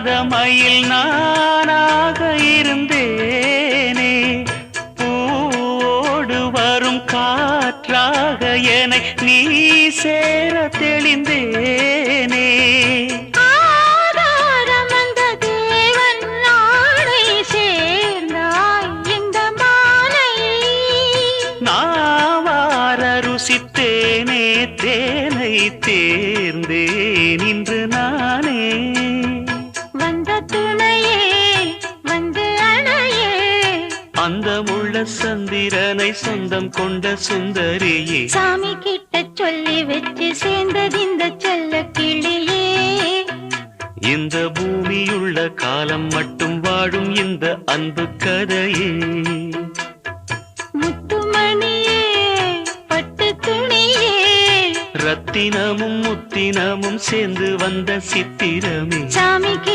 மயில் நானாக இருந்தேனே பூவோடு வரும் காற்றாக என்னை நீ சேர தெளிந்தேனே ருசித்தேனே தேனை தேர்ந்தேன் இன்று நானே வந்த துணையே வந்து அணையே அந்த முள்ள சந்திரனை சொந்தம் கொண்ட சுந்தரியே சாமி கிட்ட சொல்லி வச்சு சேர்ந்தது இந்த செல்ல கிளியே இந்த பூமியுள்ள காலம் மட்டும் வாழும் இந்த அன்பு கதையே ரத்தினமும் முத்தினமும் சேர்ந்து வந்த சித்திரமே சாமி கிட்ட